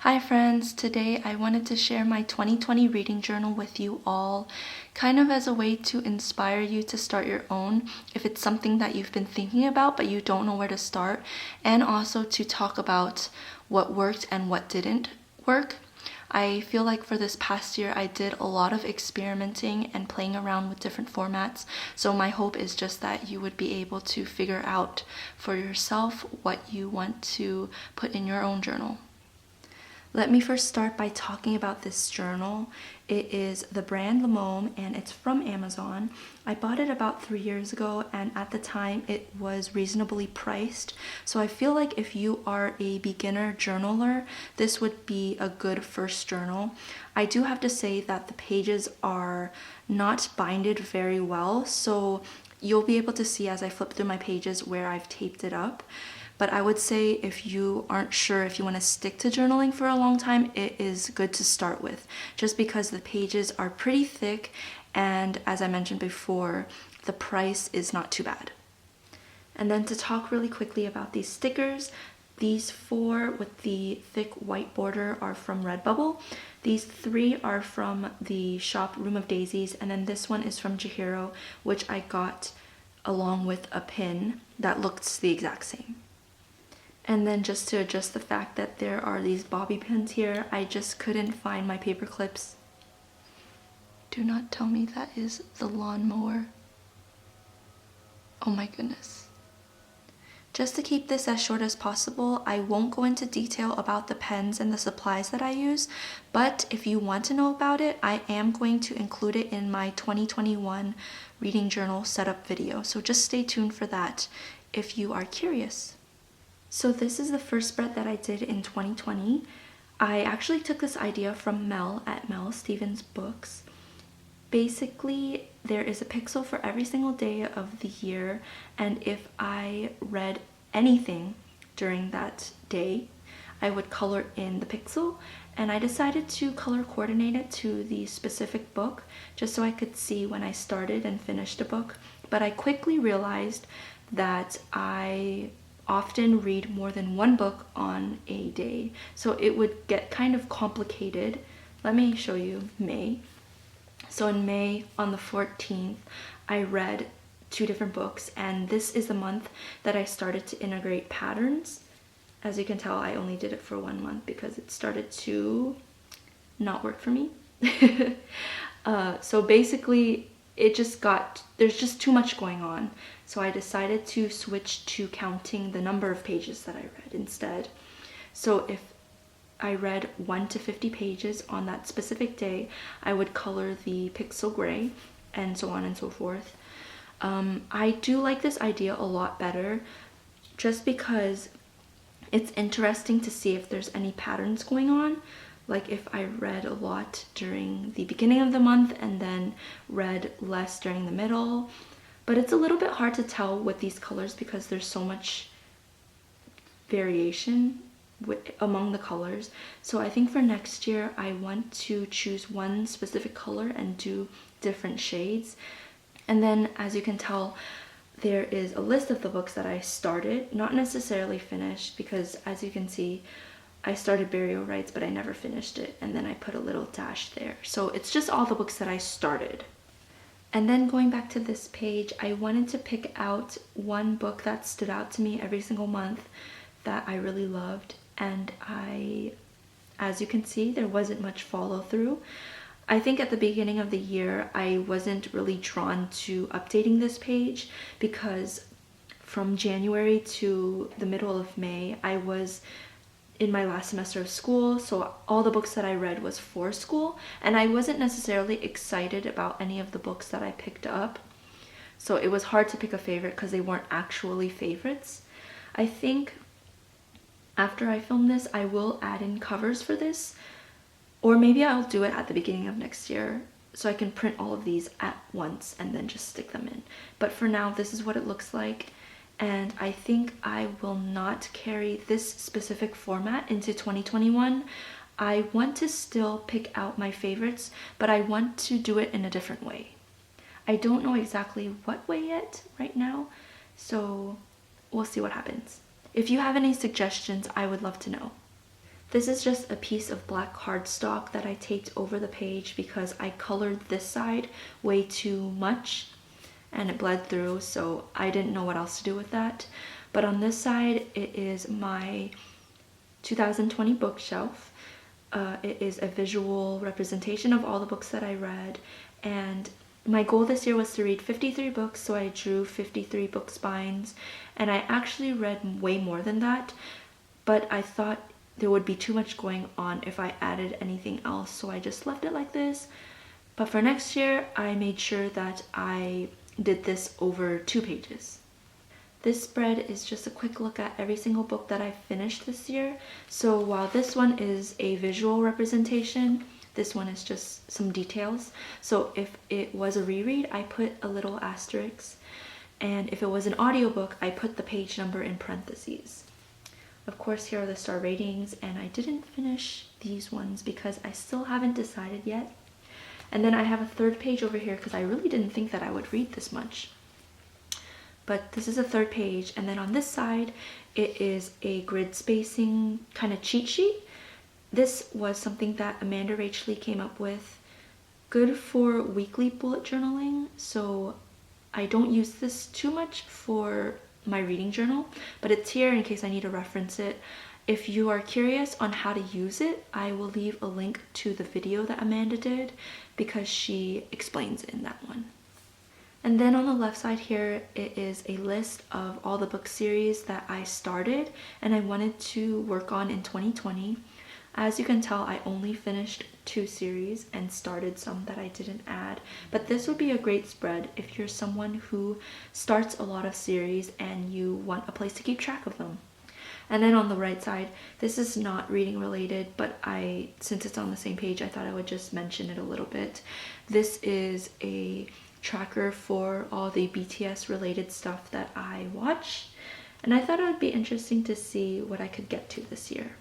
Hi friends, today I wanted to share my 2020 reading journal with you all, kind of as a way to inspire you to start your own if it's something that you've been thinking about but you don't know where to start, and also to talk about what worked and what didn't work. I feel like for this past year I did a lot of experimenting and playing around with different formats, so my hope is just that you would be able to figure out for yourself what you want to put in your own journal. Let me first start by talking about this journal. It is the brand Limome and it's from Amazon. I bought it about 3 years ago and at the time it was reasonably priced. So I feel like if you are a beginner journaler, this would be a good first journal. I do have to say that the pages are not binded very well, so you'll be able to see as I flip through my pages where I've taped it up. But I would say if you aren't sure if you want to stick to journaling for a long time, it is good to start with, just because the pages are pretty thick and as I mentioned before, the price is not too bad. And then to talk really quickly about these stickers, these 4 with the thick white border are from Redbubble. These 3 are from the shop Room of Daisies, and then this one is from Chihiro, which I got along with a pin that looks the exact same. And then just to adjust the fact that there are these bobby pins here, I just couldn't find my paper clips. Do not tell me that is the lawnmower. Oh my goodness. Just to keep this as short as possible, I won't go into detail about the pens and the supplies that I use, but if you want to know about it, I am going to include it in my 2021 reading journal setup video, so just stay tuned for that if you are curious. So this is the first spread that I did in 2020. I actually took this idea from Mel at Mel Stevens Books. Basically, there is a pixel for every single day of the year, and if I read anything during that day, I would color in the pixel, and I decided to color coordinate it to the specific book just so I could see when I started and finished a book. But I quickly realized that I often read more than one book on a day, so it would get kind of complicated. Let me show you May. So in May, on the 14th, I read 2 different books, and this is the month that I started to integrate patterns. As you can tell, I only did it for 1 month because it started to not work for me. So basically, there's just too much going on. So I decided to switch to counting the number of pages that I read instead. So if I read 1 to 50 pages on that specific day, I would color the pixel gray, and so on and so forth. I do like this idea a lot better just because it's interesting to see if there's any patterns going on. Like if I read a lot during the beginning of the month and then read less during the middle. But it's a little bit hard to tell with these colors because there's so much variation among the colors. So I think for next year I want to choose one specific color and do different shades. And then as you can tell, there is a list of the books that I started, not necessarily finished, because as you can see, I started Burial Rites, but I never finished it, and then I put a little dash there. So it's just all the books that I started. And then going back to this page, I wanted to pick out one book that stood out to me every single month that I really loved, and as you can see, there wasn't much follow through. I think at the beginning of the year, I wasn't really drawn to updating this page because from January to the middle of May, I was in my last semester of school, so all the books that I read was for school, and I wasn't necessarily excited about any of the books that I picked up. So it was hard to pick a favorite because they weren't actually favorites. I think after I film this, I will add in covers for this, or maybe I'll do it at the beginning of next year so I can print all of these at once and then just stick them in. But for now, this is what it looks like. And I think I will not carry this specific format into 2021. I want to still pick out my favorites, but I want to do it in a different way. I don't know exactly what way yet right now, so we'll see what happens. If you have any suggestions, I would love to know. This is just a piece of black cardstock that I taped over the page because I colored this side way too much and it bled through, so I didn't know what else to do with that. But on this side, it is my 2020 bookshelf. It is a visual representation of all the books that I read, and my goal this year was to read 53 books, so I drew 53 book spines, and I actually read way more than that, but I thought there would be too much going on if I added anything else, so I just left it like this. But for next year, I made sure that I did this over 2 pages. This spread is just a quick look at every single book that I finished this year. So while this one is a visual representation, this one is just some details. So if it was a reread, I put a little asterisk. And if it was an audiobook, I put the page number in parentheses. Of course, here are the star ratings, and I didn't finish these ones because I still haven't decided yet. And then I have a third page over here because I really didn't think that I would read this much. But this is a third page, and then on this side, it is a grid spacing kind of cheat sheet. This was something that Amanda Rachley came up with. Good for weekly bullet journaling, so I don't use this too much for my reading journal, but it's here in case I need to reference it. If you are curious on how to use it, I will leave a link to the video that Amanda did because she explains it in that one. And then on the left side here, it is a list of all the book series that I started and I wanted to work on in 2020. As you can tell, I only finished 2 series and started some that I didn't add, but this would be a great spread if you're someone who starts a lot of series and you want a place to keep track of them. And then on the right side, this is not reading related, but since it's on the same page, I thought I would just mention it a little bit. This is a tracker for all the BTS related stuff that I watch, and I thought it would be interesting to see what I could get to this year.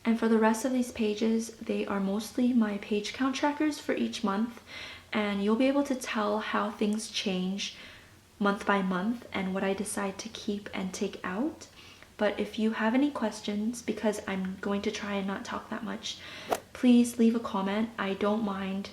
And for the rest of these pages, they are mostly my page count trackers for each month, and you'll be able to tell how things change month by month and what I decide to keep and take out. But if you have any questions, because I'm going to try and not talk that much, please leave a comment. I don't mind.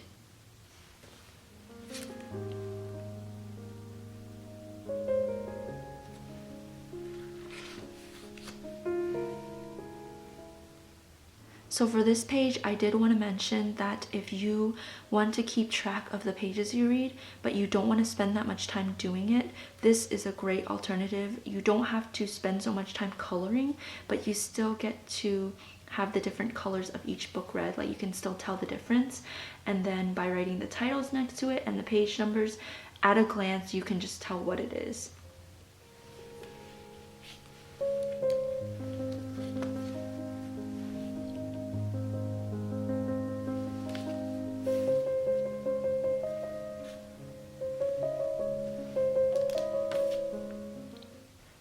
So for this page, I did want to mention that if you want to keep track of the pages you read, but you don't want to spend that much time doing it, this is a great alternative. You don't have to spend so much time coloring, but you still get to have the different colors of each book read. Like, you can still tell the difference. And then by writing the titles next to it and the page numbers, at a glance, you can just tell what it is.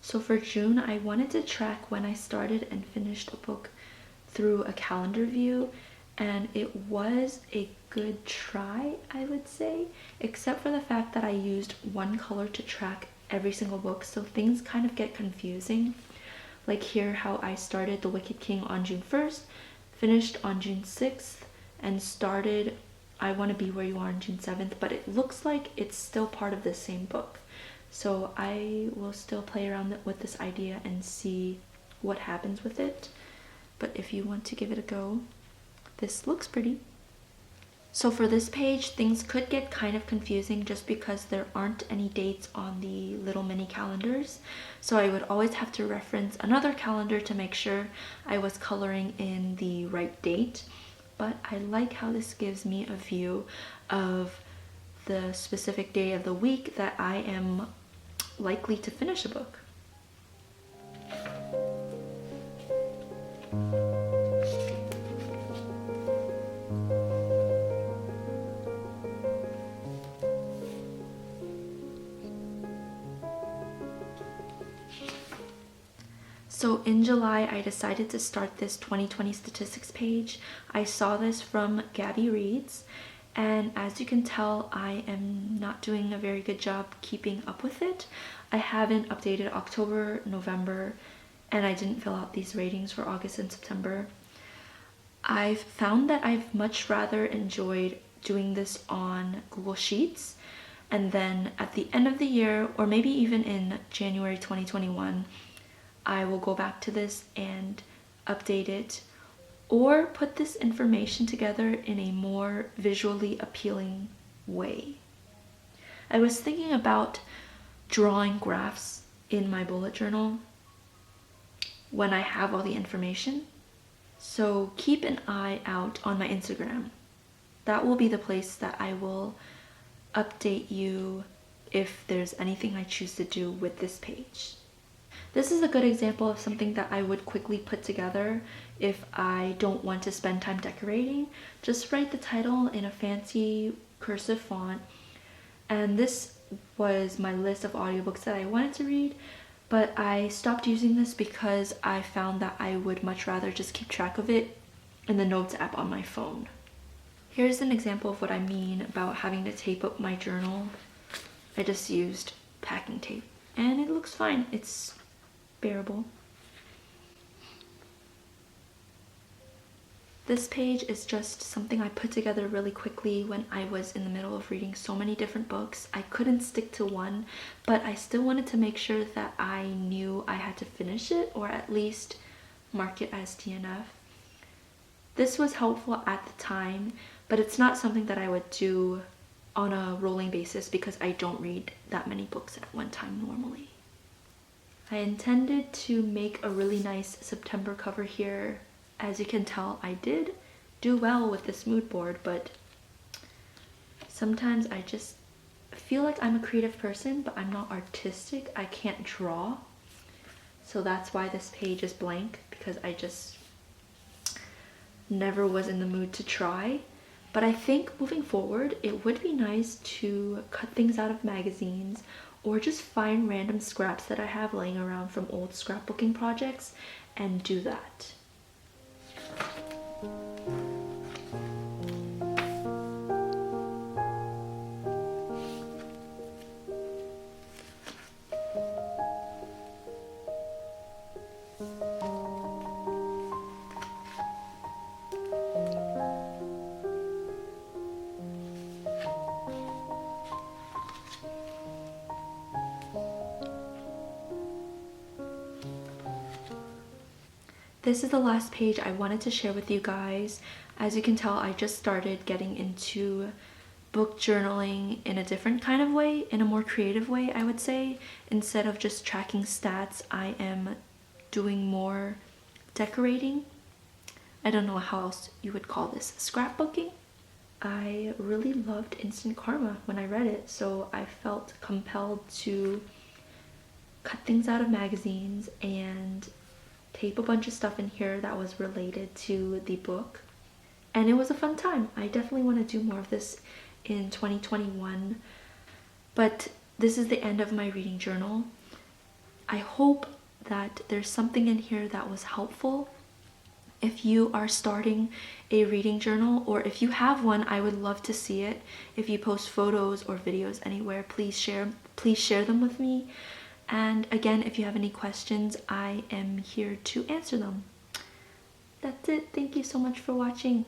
So for June, I wanted to track when I started and finished a book through a calendar view, and it was a good try, I would say, except for the fact that I used one color to track every single book, so things kind of get confusing. Like here, how I started The Wicked King on June 1st, finished on June 6th, and started I Want to Be Where You Are on June 7th, but it looks like it's still part of the same book. So I will still play around with this idea and see what happens with it. But if you want to give it a go, this looks pretty. So for this page, things could get kind of confusing just because there aren't any dates on the little mini calendars. So I would always have to reference another calendar to make sure I was coloring in the right date. But I like how this gives me a view of the specific day of the week that I am likely to finish a book. So in July, I decided to start this 2020 statistics page. I saw this from Gabby Reads, and as you can tell, I am not doing a very good job keeping up with it. I haven't updated October, November, and I didn't fill out these ratings for August and September. I've found that I've much rather enjoyed doing this on Google Sheets, and then at the end of the year, or maybe even in January 2021, I will go back to this and update it, or put this information together in a more visually appealing way. I was thinking about drawing graphs in my bullet journal when I have all the information. So keep an eye out on my Instagram. That will be the place that I will update you if there's anything I choose to do with this page. This is a good example of something that I would quickly put together if I don't want to spend time decorating. Just write the title in a fancy cursive font. And this was my list of audiobooks that I wanted to read, but I stopped using this because I found that I would much rather just keep track of it in the Notes app on my phone. Here's an example of what I mean about having to tape up my journal. I just used packing tape and it looks fine. It's bearable. This page is just something I put together really quickly when I was in the middle of reading so many different books. I couldn't stick to one, but I still wanted to make sure that I knew I had to finish it, or at least mark it as DNF. This was helpful at the time, but it's not something that I would do on a rolling basis because I don't read that many books at one time normally. I intended to make a really nice September cover here. As you can tell, I did do well with this mood board, but sometimes I just feel like I'm a creative person, but I'm not artistic. I can't draw. So that's why this page is blank, because I just never was in the mood to try. But I think moving forward, it would be nice to cut things out of magazines or just find random scraps that I have laying around from old scrapbooking projects and do that. This is the last page I wanted to share with you guys. As you can tell, I just started getting into book journaling in a different kind of way, in a more creative way, I would say. Instead of just tracking stats, I am doing more decorating. I don't know how else you would call this, scrapbooking. I really loved Instant Karma when I read it, so I felt compelled to cut things out of magazines and tape a bunch of stuff in here that was related to the book. And it was a fun time. I definitely want to do more of this in 2021. But this is the end of my reading journal. I hope that there's something in here that was helpful. If you are starting a reading journal, or if you have one, I would love to see it. If you post photos or videos anywhere, please share them with me. And again, if you have any questions, I am here to answer them. That's it. Thank you so much for watching.